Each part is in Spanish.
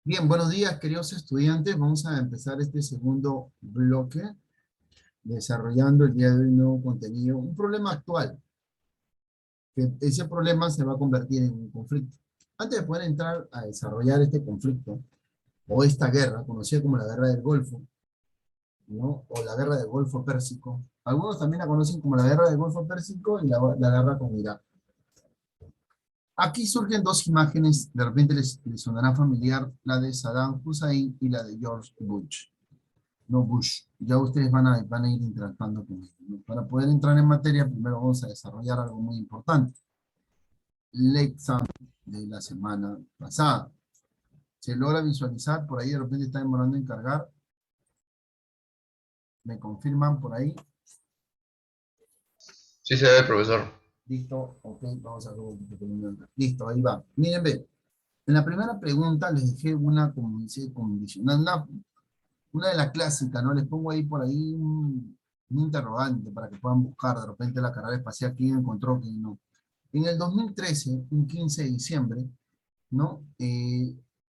Bien, buenos días, queridos estudiantes. Vamos a empezar este segundo bloque desarrollando el día de hoy un nuevo contenido, un problema actual, que ese problema se va a convertir en un conflicto. Antes de poder entrar a desarrollar este conflicto o esta guerra, conocida como la Guerra del Golfo, ¿no? O la Guerra del Golfo Pérsico. Algunos también la conocen como la Guerra del Golfo Pérsico y la guerra con Irak. Aquí surgen dos imágenes, de repente les sonará familiar, la de Saddam Hussein y la de George Bush. No Bush. Ya ustedes van a ir interactuando con ellos, ¿no? Para poder entrar en materia, primero vamos a desarrollar algo muy importante. El examen de la semana pasada. ¿Se logra visualizar? Por ahí de repente está demorando en cargar. ¿Me confirman por ahí? Sí se ve, profesor. Listo, ok, vamos a ver un poquito de unión. Listo, ahí va. Miren, ve. En la primera pregunta les dejé una, como dice, condicional, una de las clásicas, ¿no? Les pongo ahí por ahí un interrogante para que puedan buscar de repente la carrera espacial, quién encontró, quién no. En el 2013, un 15 de diciembre, ¿no?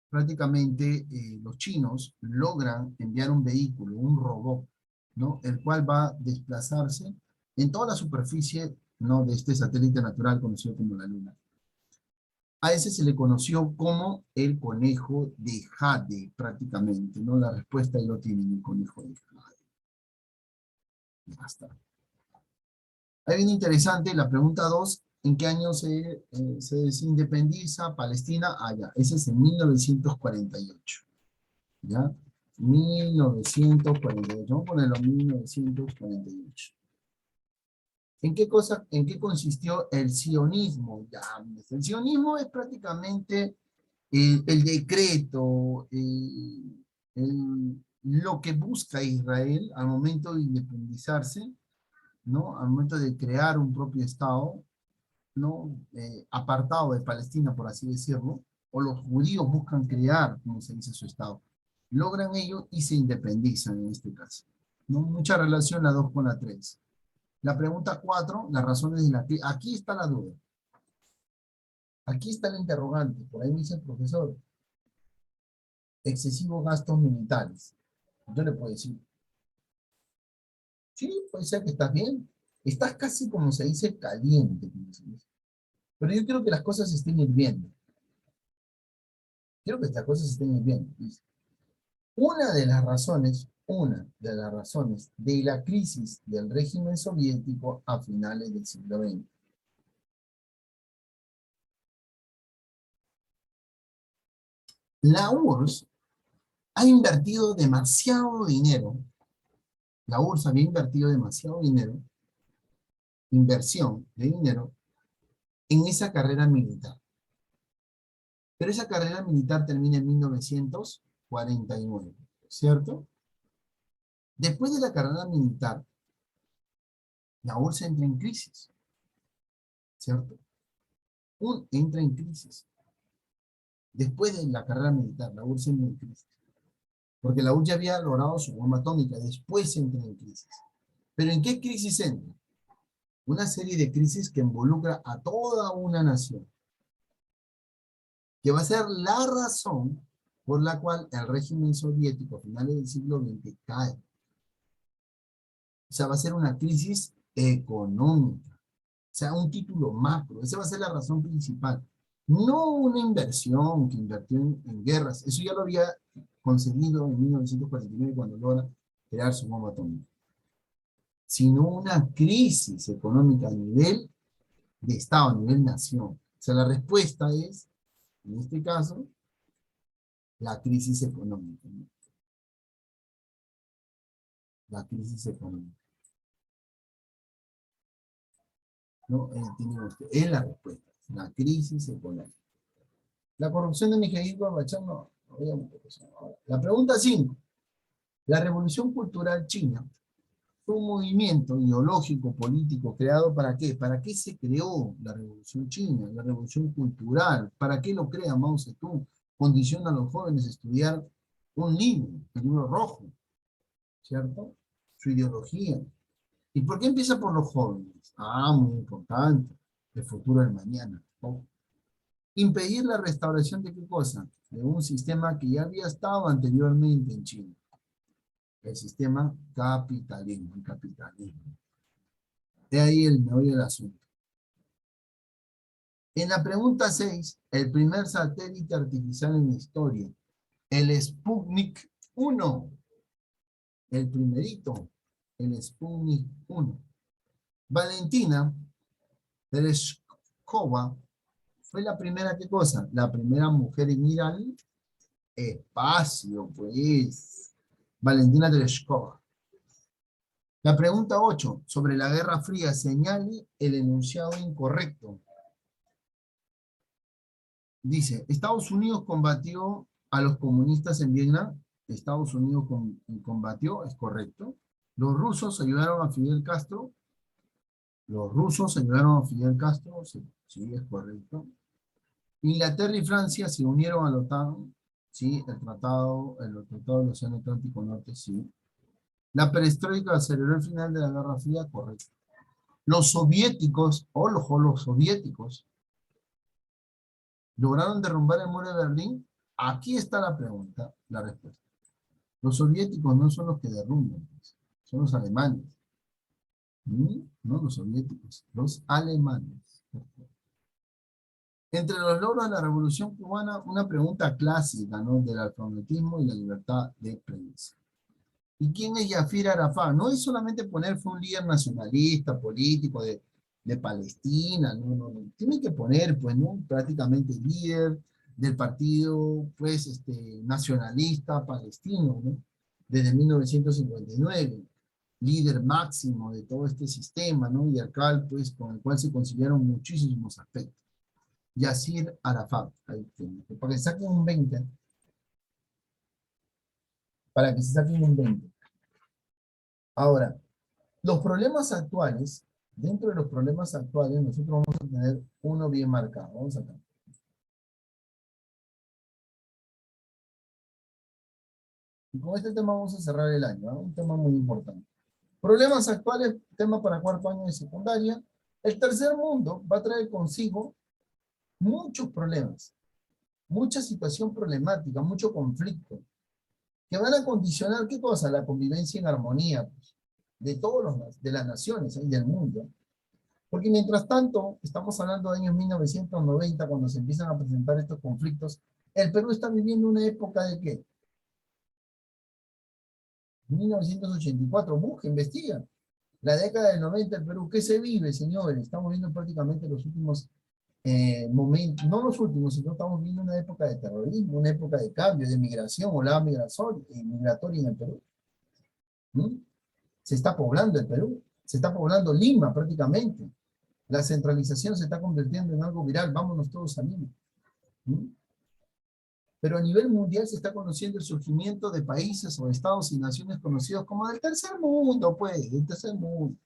Prácticamente los chinos logran enviar un vehículo, un robot, ¿no? El cual va a desplazarse en toda la superficie, ¿no? De este satélite natural conocido como la Luna. A ese se le conoció como el conejo de Jade, prácticamente, ¿no? La respuesta ahí lo tienen, el conejo de Jade. Ya está. Ahí viene interesante la pregunta 2. ¿En qué año se desindependiza Palestina? Ah, ya, ese es en 1948. ¿Ya? 1948. Vamos a ponerlo 1948. ¿En qué consistió el sionismo? Ya, el sionismo es prácticamente el decreto, lo que busca Israel al momento de independizarse, ¿no? Al momento de crear un propio Estado, ¿no? Apartado de Palestina, por así decirlo, o los judíos buscan crear, como se dice, su Estado. Logran ello y se independizan en este caso. ¿No? Mucha relación la 2 con la 3. La pregunta 4, las razones de la que... Aquí está la duda. Aquí está el interrogante. Por ahí me dice el profesor, excesivos gastos militares. Yo le puedo decir, sí, puede ser que estás bien. Estás casi, como se dice, caliente. Pero yo quiero que las cosas estén hirviendo. Quiero que estas cosas estén hirviendo. Una de las razones de la crisis del régimen soviético a finales del siglo XX. La URSS ha invertido demasiado dinero, la URSS había invertido demasiado dinero, inversión de dinero, en esa carrera militar. Pero esa carrera militar termina en 1949, ¿cierto? Después de la carrera militar, la URSS entra en crisis, ¿cierto? Entra en crisis. Después de la carrera militar, la URSS entra en crisis. Porque la URSS ya había logrado su bomba atómica, después entra en crisis. ¿Pero en qué crisis entra? Una serie de crisis que involucra a toda una nación, que va a ser la razón por la cual el régimen soviético a finales del siglo XX cae. O sea, va a ser una crisis económica. O sea, un título macro. Esa va a ser la razón principal. No una inversión que invirtió en guerras. Eso ya lo había conseguido en 1949 cuando logra crear su bomba atómica. Sino una crisis económica a nivel de Estado, a nivel nación. O sea, la respuesta es, en este caso, la crisis económica, ¿no? La crisis económica, ¿no? Es la respuesta, la crisis económica. La corrupción de Mikhail Gorbachev, no, obviamente que no. La pregunta 5. La revolución cultural china fue un movimiento ideológico, político, creado ¿para qué? ¿Para qué se creó la revolución china, la revolución cultural? ¿Para qué lo crea Mao Zedong? Condiciona a los jóvenes a estudiar un libro, el libro rojo, ¿cierto? Su ideología. ¿Y por qué empieza por los jóvenes? Ah, muy importante. El futuro del mañana, ¿no? Impedir la restauración de qué cosa? De un sistema que ya había estado anteriormente en China. El sistema capitalismo, el capitalismo. De ahí el meollo del asunto. En la pregunta 6, el primer satélite artificial en la historia, el Sputnik 1, el primerito, el Sputnik 1. Valentina Tereshkova fue la primera, ¿qué cosa? La primera mujer en ir al espacio, pues. Valentina Tereshkova. La pregunta 8, sobre la Guerra Fría, señale el enunciado incorrecto. Dice, Estados Unidos combatió a los comunistas en Vietnam. Estados Unidos combatió, es correcto. Los rusos ayudaron a Fidel Castro. Los rusos ayudaron a Fidel Castro, sí, sí, es correcto. Inglaterra y Francia se unieron a la OTAN, sí, el tratado del Océano Atlántico Norte, sí. La perestroika aceleró el final de la Guerra Fría, correcto. Los soviéticos, los soviéticos, ¿lograron derrumbar el muro de Berlín? Aquí está la pregunta, la respuesta. Los soviéticos no son los que derrumban, pues, son los alemanes. No los soviéticos, los alemanes. Entre los logros de la Revolución Cubana, una pregunta clásica, ¿no? Del alfabetismo y la libertad de prensa. ¿Y quién es Yasser Arafat? No es solamente poner, fue un líder nacionalista, político de Palestina, no. Tiene que poner, pues, ¿no? Prácticamente líder del partido, pues, nacionalista palestino, ¿no? Desde 1959, líder máximo de todo este sistema, ¿no? Y acá, pues, con el cual se consiguieron muchísimos aspectos. Yasser Arafat, ahí tiene, para que saquen un 20, para que se saquen un 20. Ahora, los problemas actuales, dentro de los problemas actuales, nosotros vamos a tener uno bien marcado. Vamos acá. Y con este tema vamos a cerrar el año, ¿no? Un tema muy importante. Problemas actuales, tema para cuarto año de secundaria. El tercer mundo va a traer consigo muchos problemas, mucha situación problemática, mucho conflicto, que van a condicionar, ¿qué cosa? La convivencia en armonía, pues, de de las naciones y del mundo. Porque mientras tanto, estamos hablando de años 1990, cuando se empiezan a presentar estos conflictos, el Perú está viviendo una época de ¿qué? 1984, busca, investiga. La década del 90, el Perú, ¿qué se vive, señores? Estamos viendo prácticamente los últimos momentos, no los últimos, sino estamos viviendo una época de terrorismo, una época de cambio, de migración, olada migratoria en el Perú. ¿Mm? Se está poblando el Perú, se está poblando Lima prácticamente. La centralización se está convirtiendo en algo viral, vámonos todos a Lima. ¿Mm? Pero a nivel mundial se está conociendo el surgimiento de países o estados y naciones conocidos como del tercer mundo, pues, del tercer mundo.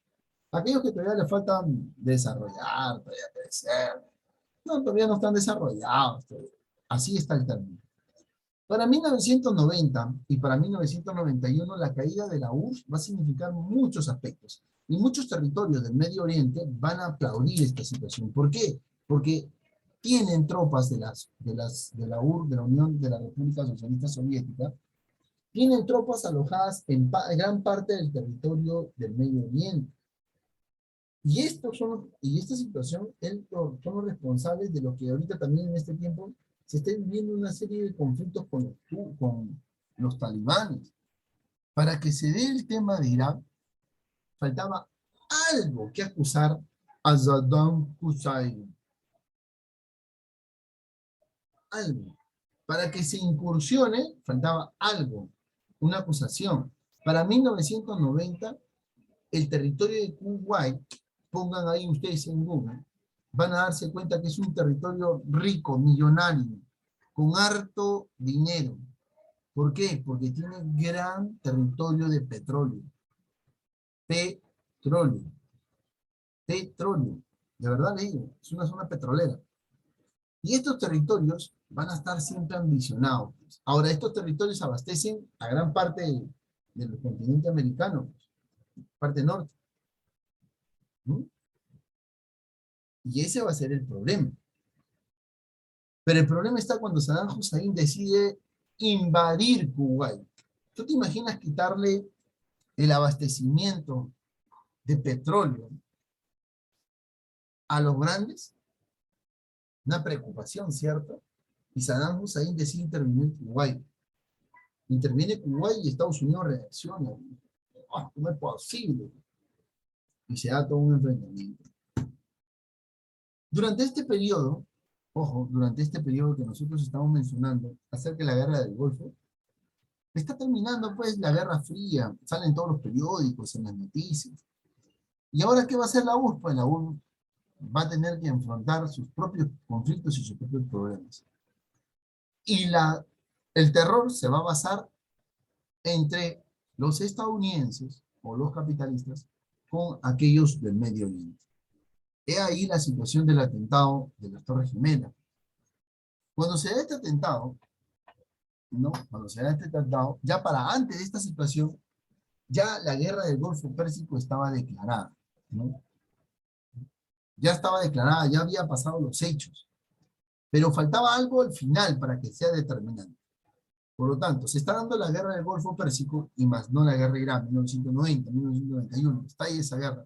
Aquellos que todavía les faltan desarrollar, todavía crecer. No, todavía no están desarrollados. Todavía. Así está el término. Para 1990 y para 1991, la caída de la URSS va a significar muchos aspectos. Y muchos territorios del Medio Oriente van a aplaudir esta situación. ¿Por qué? Porque tienen tropas de la URSS, de la Unión de la República Socialista Soviética, tienen tropas alojadas en gran parte del territorio del Medio Oriente. Y esta situación son los responsables de lo que ahorita también en este tiempo se está viviendo una serie de conflictos con los talibanes. Para que se dé el tema de Irak, faltaba algo que acusar a Saddam Hussein. Algo. Para que se incursione, faltaba algo, una acusación. Para 1990, el territorio de Kuwait, pongan ahí ustedes en Google, van a darse cuenta que es un territorio rico, millonario, con harto dinero. ¿Por qué? Porque tiene gran territorio de petróleo. Petróleo. Petróleo. De verdad le digo, es una zona petrolera. Y estos territorios van a estar siempre ambicionados. Ahora, estos territorios abastecen a gran parte del continente americano, parte norte. ¿Mm? Y ese va a ser el problema. Pero el problema está cuando Saddam Hussein decide invadir Kuwait. ¿Tú te imaginas quitarle el abastecimiento de petróleo a los grandes? Una preocupación, ¿cierto? Y Saddam Hussein decide intervenir en Kuwait. Interviene Kuwait y Estados Unidos reacciona. ¡Oh, no es posible! Y se da todo un enfrentamiento. Durante este periodo, ojo, durante este periodo que nosotros estamos mencionando, acerca de la guerra del Golfo, está terminando pues la Guerra Fría, salen todos los periódicos, en las noticias. ¿Y ahora qué va a hacer la URSS? Pues la URSS va a tener que enfrentar sus propios conflictos y sus propios problemas. Y el terror se va a basar entre los estadounidenses o los capitalistas con aquellos del Medio Oriente. He ahí la situación del atentado de las Torres Gemelas. Cuando se da este atentado, ¿no? Cuando se da este atentado, ya para antes de esta situación, ya la guerra del Golfo Pérsico estaba declarada, ¿no? Ya estaba declarada, ya había pasado los hechos, pero faltaba algo al final para que sea determinante. Por lo tanto, se está dando la guerra del Golfo Pérsico y más no la guerra de Irán, 1990, 1991, está ahí esa guerra,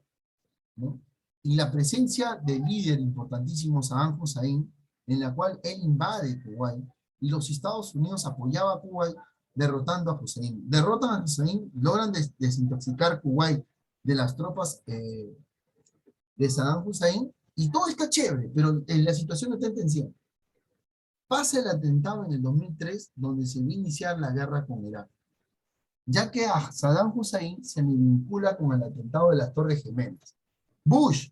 ¿no? Y la presencia del líder importantísimo Saddam Hussein, en la cual él invade Kuwait, y los Estados Unidos apoyaban a Kuwait derrotando a Hussein. Derrotan a Hussein, logran desintoxicar Kuwait de las tropas de Saddam Hussein, y todo está chévere, pero la situación está en tensión. Pasa el atentado en el 2003, donde se va a iniciar la guerra con Irak, ya que a Saddam Hussein se le vincula con el atentado de las Torres Gemelas. Bush,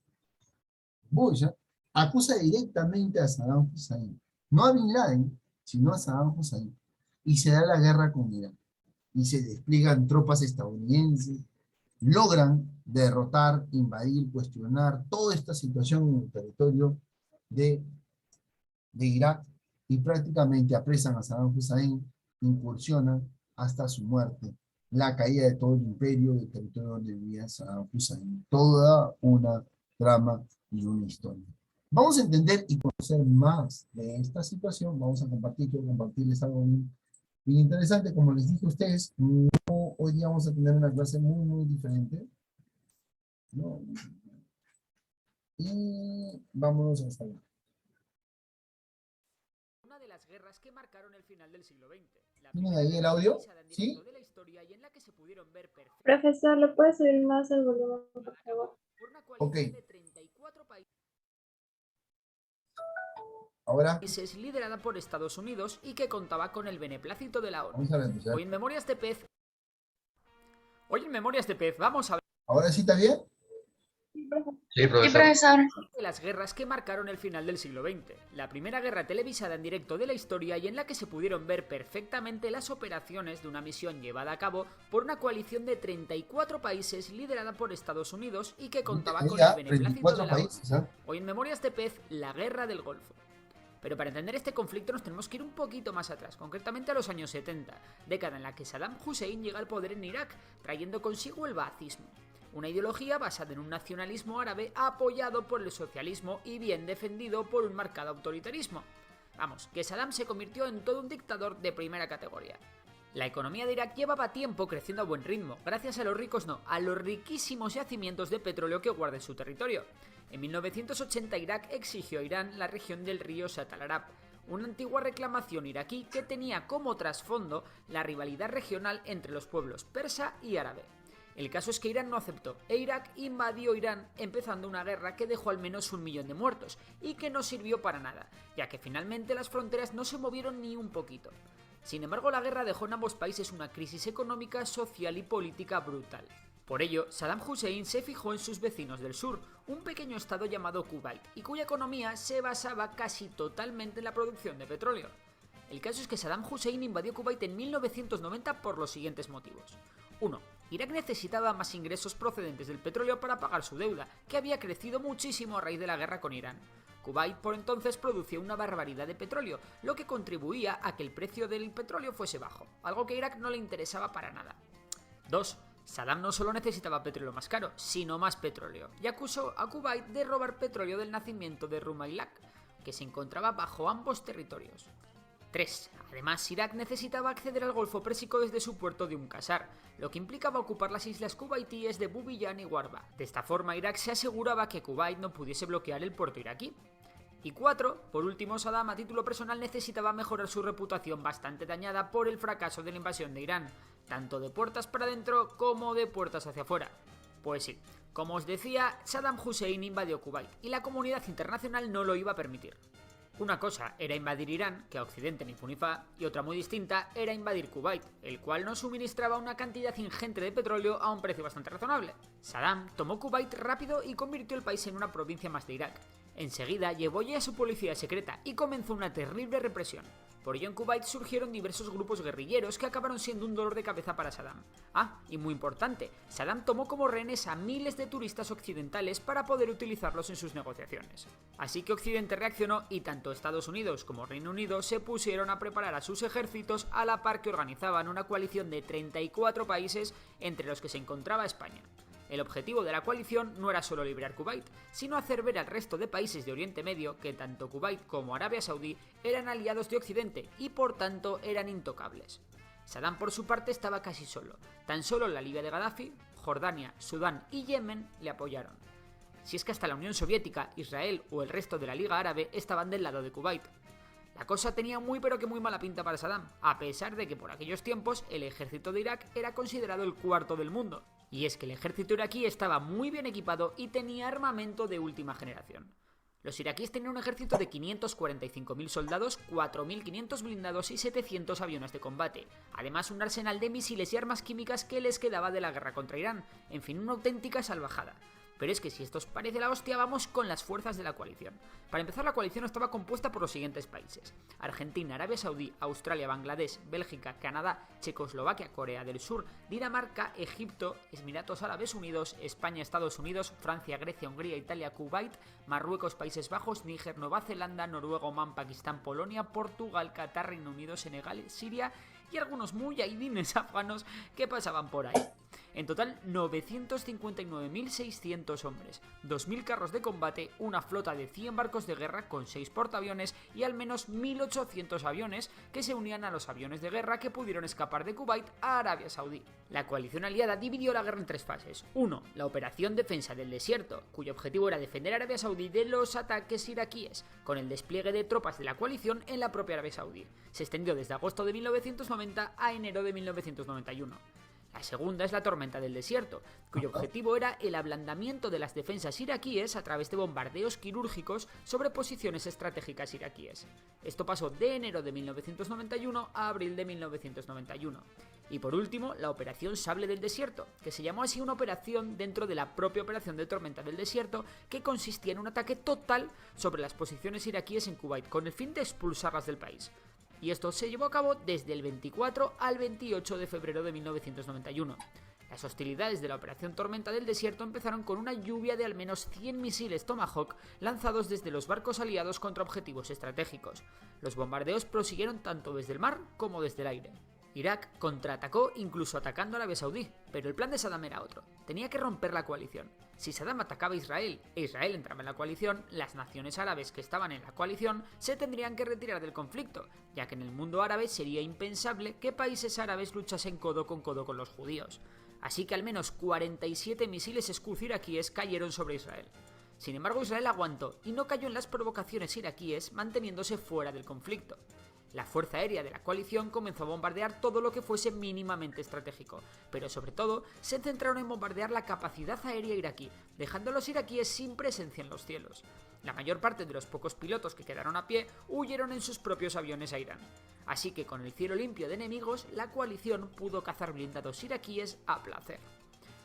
¿eh? Acusa directamente a Saddam Hussein, no a Bin Laden, sino a Saddam Hussein, y se da la guerra con Irak, y se despliegan tropas estadounidenses, logran derrotar, invadir, cuestionar toda esta situación en el territorio de Irak, y prácticamente apresan a Saddam Hussein, incursionan hasta su muerte, la caída de todo el imperio del territorio donde vivía Saddam Hussein. Toda una trama y una historia. Vamos a entender y conocer más de esta situación. Vamos a quiero compartirles algo bien interesante. Como les dije a ustedes, no, hoy día vamos a tener una clase muy diferente, ¿no? Y vámonos hasta allá. Una de las guerras que marcaron el final del siglo XX. ¿Tienen ahí el audio? ¿Sí? De la historia y en la que se pudieron ver Profesor, ¿le puede subir más el volumen, por favor? por una Ok. coalición de 34 Ahora, países liderada por Estados Unidos y que contaba con el beneplácito de la ONU. vamos a empezar. Hoy en Memorias de Pez vamos a ver ¿Ahora sí está bien? Sí, profesor. de las guerras que marcaron el final del siglo XX. La primera guerra televisada en directo de la historia y en la que se pudieron ver perfectamente las operaciones de una misión llevada a cabo por una coalición de 34 países liderada por Estados Unidos y que contaba con el beneplácito de la ONU. Hoy en Memorias de Pez, la guerra del Golfo. Pero para entender este conflicto nos tenemos que ir un poquito más atrás, concretamente a los años 70, década en la que Saddam Hussein llega al poder en Irak, trayendo consigo el baatismo, una ideología basada en un nacionalismo árabe apoyado por el socialismo y bien defendido por un marcado autoritarismo. Vamos, que Saddam se convirtió en todo un dictador de primera categoría. La economía de Irak llevaba tiempo creciendo a buen ritmo, gracias a los ricos a los riquísimos yacimientos de petróleo que guarda en su territorio. En 1980 Irak exigió a Irán la región del río Shatt al-Arab, una antigua reclamación iraquí que tenía como trasfondo la rivalidad regional entre los pueblos persa y árabe. El caso es que Irán no aceptó, e Irak invadió Irán, empezando una guerra que dejó al menos 1 millón de muertos, y que no sirvió para nada, ya que finalmente las fronteras no se movieron ni un poquito. Sin embargo, la guerra dejó en ambos países una crisis económica, social y política brutal. Por ello, Saddam Hussein se fijó en sus vecinos del sur, un pequeño estado llamado Kuwait, y cuya economía se basaba casi totalmente en la producción de petróleo. El caso es que Saddam Hussein invadió Kuwait en 1990 por los siguientes motivos. 1. Irak necesitaba más ingresos procedentes del petróleo para pagar su deuda, que había crecido muchísimo a raíz de la guerra con Irán. Kuwait por entonces producía una barbaridad de petróleo, lo que contribuía a que el precio del petróleo fuese bajo, algo que a Irak no le interesaba para nada. 2. Saddam no solo necesitaba petróleo más caro, sino más petróleo, y acusó a Kuwait de robar petróleo del nacimiento de Rumailak, que se encontraba bajo ambos territorios. 3. Además, Irak necesitaba acceder al Golfo Pérsico desde su puerto de Qasr, lo que implicaba ocupar las islas cubaitíes de Bubiyan y Warba. De esta forma, Irak se aseguraba que Kuwait no pudiese bloquear el puerto iraquí. Y 4. Por último, Saddam a título personal necesitaba mejorar su reputación bastante dañada por el fracaso de la invasión de Irán, tanto de puertas para adentro como de puertas hacia afuera. Pues sí, como os decía, Saddam Hussein invadió Kuwait y la comunidad internacional no lo iba a permitir. Una cosa era invadir Irán, que a Occidente ni fu ni fa, y otra muy distinta era invadir Kuwait, el cual nos suministraba una cantidad ingente de petróleo a un precio bastante razonable. Saddam tomó Kuwait rápido y convirtió el país en una provincia más de Irak. Enseguida llevó ya a su policía secreta y comenzó una terrible represión. Por ello en Kuwait surgieron diversos grupos guerrilleros que acabaron siendo un dolor de cabeza para Saddam. Ah, y muy importante, Saddam tomó como rehenes a miles de turistas occidentales para poder utilizarlos en sus negociaciones. Así que Occidente reaccionó y tanto Estados Unidos como Reino Unido se pusieron a preparar a sus ejércitos a la par que organizaban una coalición de 34 países entre los que se encontraba España. El objetivo de la coalición no era solo liberar Kuwait, sino hacer ver al resto de países de Oriente Medio que tanto Kuwait como Arabia Saudí eran aliados de Occidente y por tanto eran intocables. Saddam por su parte estaba casi solo, tan solo la Libia de Gaddafi, Jordania, Sudán y Yemen le apoyaron. Si es que hasta la Unión Soviética, Israel o el resto de la Liga Árabe estaban del lado de Kuwait. La cosa tenía muy pero que muy mala pinta para Saddam, a pesar de que por aquellos tiempos el ejército de Irak era considerado el cuarto del mundo. Y es que el ejército iraquí estaba muy bien equipado y tenía armamento de última generación. Los iraquíes tenían un ejército de 545.000 soldados, 4.500 blindados y 700 aviones de combate, además un arsenal de misiles y armas químicas que les quedaba de la guerra contra Irán, en fin, una auténtica salvajada. Pero es que si esto os parece la hostia, vamos con las fuerzas de la coalición. Para empezar, la coalición estaba compuesta por los siguientes países: Argentina, Arabia Saudí, Australia, Bangladesh, Bélgica, Canadá, Checoslovaquia, Corea del Sur, Dinamarca, Egipto, Emiratos Árabes Unidos, España, Estados Unidos, Francia, Grecia, Hungría, Italia, Kuwait, Marruecos, Países Bajos, Níger, Nueva Zelanda, Noruega, Omán, Pakistán, Polonia, Portugal, Qatar, Reino Unido, Senegal, Siria y algunos muyahidines afganos que pasaban por ahí. En total, 959.600 hombres, 2.000 carros de combate, una flota de 100 barcos de guerra con 6 portaaviones y al menos 1.800 aviones que se unían a los aviones de guerra que pudieron escapar de Kuwait a Arabia Saudí. La coalición aliada dividió la guerra en 3 fases. 1. La operación Defensa del Desierto, cuyo objetivo era defender a Arabia Saudí de los ataques iraquíes, con el despliegue de tropas de la coalición en la propia Arabia Saudí. Se extendió desde agosto de 1990 a enero de 1991. La segunda es la Tormenta del Desierto, cuyo objetivo era el ablandamiento de las defensas iraquíes a través de bombardeos quirúrgicos sobre posiciones estratégicas iraquíes. Esto pasó de enero de 1991 a abril de 1991. Y por último, la Operación Sable del Desierto, que se llamó así una operación dentro de la propia Operación de Tormenta del Desierto, que consistía en un ataque total sobre las posiciones iraquíes en Kuwait, con el fin de expulsarlas del país. Y esto se llevó a cabo desde el 24 al 28 de febrero de 1991. Las hostilidades de la Operación Tormenta del Desierto empezaron con una lluvia de al menos 100 misiles Tomahawk lanzados desde los barcos aliados contra objetivos estratégicos. Los bombardeos prosiguieron tanto desde el mar como desde el aire. Irak contraatacó incluso atacando a Arabia Saudí, pero el plan de Saddam era otro. Tenía que romper la coalición. Si Saddam atacaba a Israel e Israel entraba en la coalición, las naciones árabes que estaban en la coalición se tendrían que retirar del conflicto, ya que en el mundo árabe sería impensable que países árabes luchasen codo con los judíos. Así que al menos 47 misiles Scud iraquíes cayeron sobre Israel. Sin embargo, Israel aguantó y no cayó en las provocaciones iraquíes, manteniéndose fuera del conflicto. La Fuerza Aérea de la coalición comenzó a bombardear todo lo que fuese mínimamente estratégico, pero sobre todo se centraron en bombardear la capacidad aérea iraquí, dejando a los iraquíes sin presencia en los cielos. La mayor parte de los pocos pilotos que quedaron a pie huyeron en sus propios aviones a Irán. Así que con el cielo limpio de enemigos, la coalición pudo cazar blindados iraquíes a placer.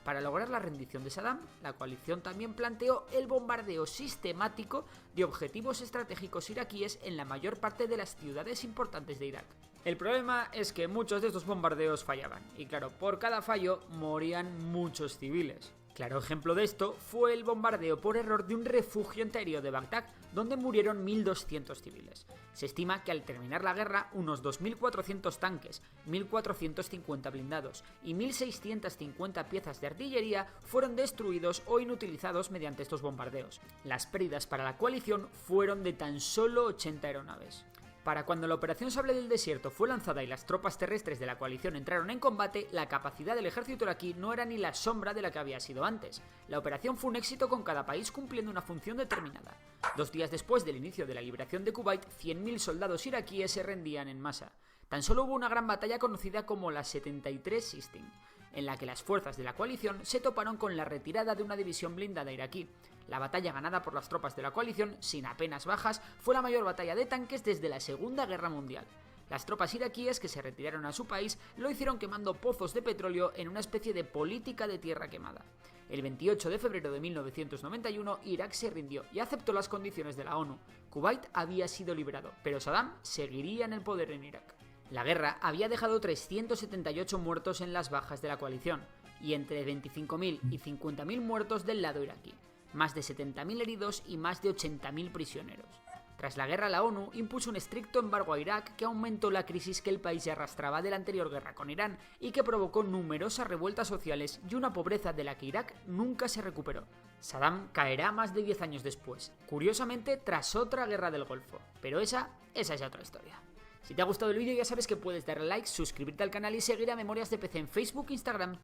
Para lograr la rendición de Saddam, la coalición también planteó el bombardeo sistemático de objetivos estratégicos iraquíes en la mayor parte de las ciudades importantes de Irak. El problema es que muchos de estos bombardeos fallaban, y claro, por cada fallo morían muchos civiles. Claro ejemplo de esto fue el bombardeo por error de un refugio antiaéreo de Bagdad, donde murieron 1.200 civiles. Se estima que al terminar la guerra, unos 2.400 tanques, 1.450 blindados y 1.650 piezas de artillería fueron destruidos o inutilizados mediante estos bombardeos. Las pérdidas para la coalición fueron de tan solo 80 aeronaves. Para cuando la Operación Sable del Desierto fue lanzada y las tropas terrestres de la coalición entraron en combate, la capacidad del ejército iraquí no era ni la sombra de la que había sido antes. La operación fue un éxito con cada país cumpliendo una función determinada. 2 días después del inicio de la liberación de Kuwait, 100.000 soldados iraquíes se rendían en masa. Tan solo hubo una gran batalla conocida como la 73 Sistine, en la que las fuerzas de la coalición se toparon con la retirada de una división blindada iraquí. La batalla ganada por las tropas de la coalición, sin apenas bajas, fue la mayor batalla de tanques desde la Segunda Guerra Mundial. Las tropas iraquíes que se retiraron a su país lo hicieron quemando pozos de petróleo en una especie de política de tierra quemada. El 28 de febrero de 1991, Irak se rindió y aceptó las condiciones de la ONU. Kuwait había sido liberado, pero Saddam seguiría en el poder en Irak. La guerra había dejado 378 muertos en las bajas de la coalición, y entre 25.000 y 50.000 muertos del lado iraquí, más de 70.000 heridos y más de 80.000 prisioneros. Tras la guerra, la ONU impuso un estricto embargo a Irak que aumentó la crisis que el país ya arrastraba de la anterior guerra con Irán y que provocó numerosas revueltas sociales y una pobreza de la que Irak nunca se recuperó. Saddam caerá más de 10 años después, curiosamente tras otra guerra del Golfo, pero esa es otra historia. Si te ha gustado el vídeo ya sabes que puedes darle like, suscribirte al canal y seguir a Memorias de PC en Facebook e Instagram.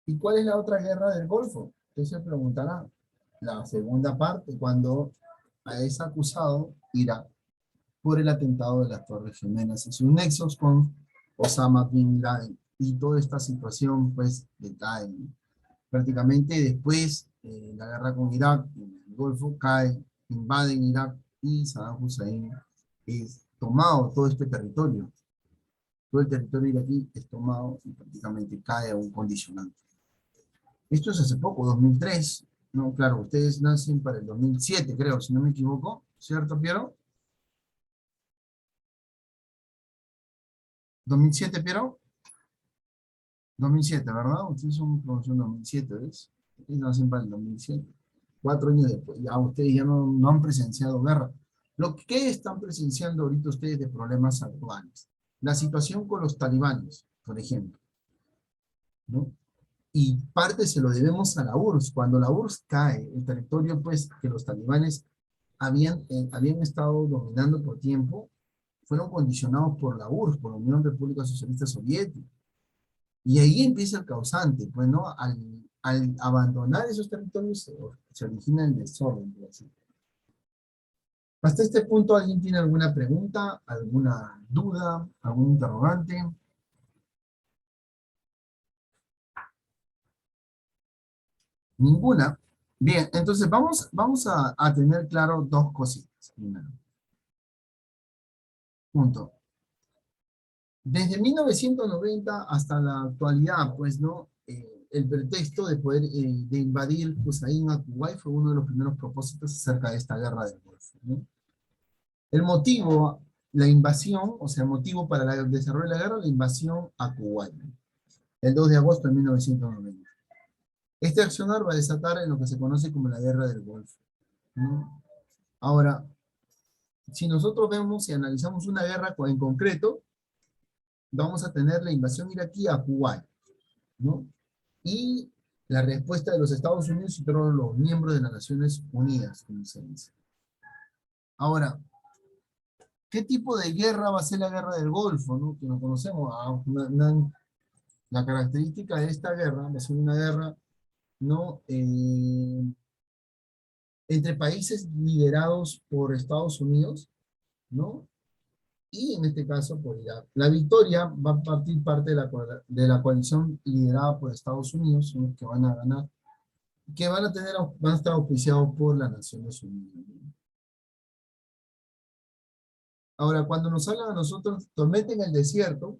¿Y cuál es la otra guerra del Golfo? Usted se preguntará. La segunda parte, cuando es acusado Irak por el atentado de las Torres Gemelas y sus nexos con Osama Bin Laden. Y toda esta situación, pues, decae. Prácticamente después, la guerra con Irak, en el Golfo, cae, invaden Irak y Saddam Hussein es tomado todo este territorio. Todo el territorio iraquí es tomado y prácticamente cae a un condicionante. Esto es hace poco, 2003. No, claro, ustedes nacen para el 2007, creo, si no me equivoco. ¿Cierto, Piero? ¿2007, Piero? 2007, ¿verdad? Ustedes son promoción 2007, ¿ves? Ustedes nacen para el 2007. 4 años después, ya ustedes ya no han presenciado guerra. Lo que están presenciando ahorita ustedes de problemas actuales. La situación con los talibanes, por ejemplo, ¿no? Y parte se lo debemos a la URSS. Cuando la URSS cae, el territorio pues que los talibanes habían estado dominando por tiempo, fueron condicionados por la URSS, por la Unión República Socialista Soviética. Y ahí empieza el causante, pues, ¿no? Al abandonar esos territorios se origina el desorden, por así. Hasta este punto, ¿alguien tiene alguna pregunta, alguna duda, algún interrogante? Ninguna. Bien, entonces vamos a tener claro 2 cositas. Primero. Punto. Desde 1990 hasta la actualidad, pues, ¿no? El pretexto de poder, de invadir Hussein a Kuwait fue uno de los primeros propósitos acerca de esta guerra del Golfo, ¿no? El motivo, la invasión, o sea, el motivo para el desarrollo de la guerra, la invasión a Kuwait, ¿no? El 2 de agosto de 1990. Este accionar va a desatar en lo que se conoce como la guerra del Golfo, ¿no? Ahora, si nosotros vemos y analizamos una guerra en concreto, vamos a tener la invasión iraquí a Kuwait, ¿no? Y la respuesta de los Estados Unidos y todos los miembros de las Naciones Unidas, como se dice. Ahora, ¿qué tipo de guerra va a ser la guerra del Golfo, ¿no? Que no conocemos. La característica de esta guerra va a ser una guerra, ¿no? Entre países liderados por Estados Unidos, ¿no? Y en este caso por Irak. La victoria va a partir parte de la coalición liderada por Estados Unidos, son los que van a ganar, que van a estar auspiciados por las Naciones Unidas. Ahora, cuando nos hablan a nosotros, tormenta en el desierto,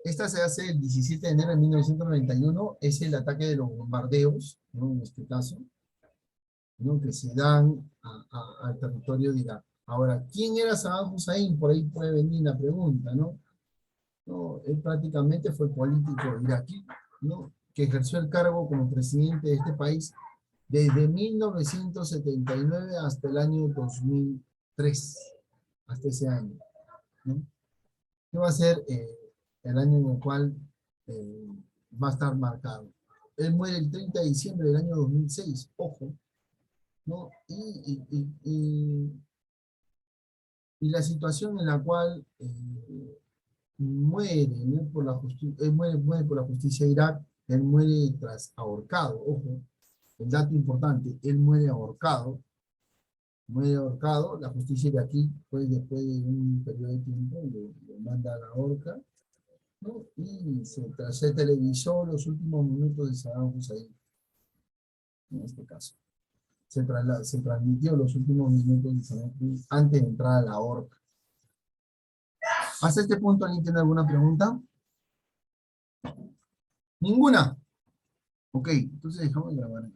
esta se hace el 17 de enero de 1991, es el ataque de los bombardeos, ¿no? En este caso, ¿no? Que se dan al territorio de Irak. Ahora, ¿quién era Saddam Hussein? Por ahí puede venir la pregunta, ¿no? No, él prácticamente fue político iraquí, ¿no? Que ejerció el cargo como presidente de este país desde 1979 hasta el año 2003, hasta ese año, ¿no? Que va a ser el año en el cual eh, va a estar marcado. Él muere el 30 de diciembre del año 2006, ojo, ¿no? Y la situación en la cual muere, ¿no? Por la muere por la justicia de Irak, él muere tras ahorcado, ojo, el dato importante, él muere ahorcado, la justicia de aquí, pues después de un periodo de tiempo, lo manda a la horca, ¿no? Y se televisó los últimos minutos de Saddam Hussein, en este caso. Se transmitió los últimos minutos de Saddam Hussein antes de entrar a la horca. ¿Hasta este punto alguien tiene alguna pregunta? ¿Ninguna? Ok, entonces dejamos de grabar.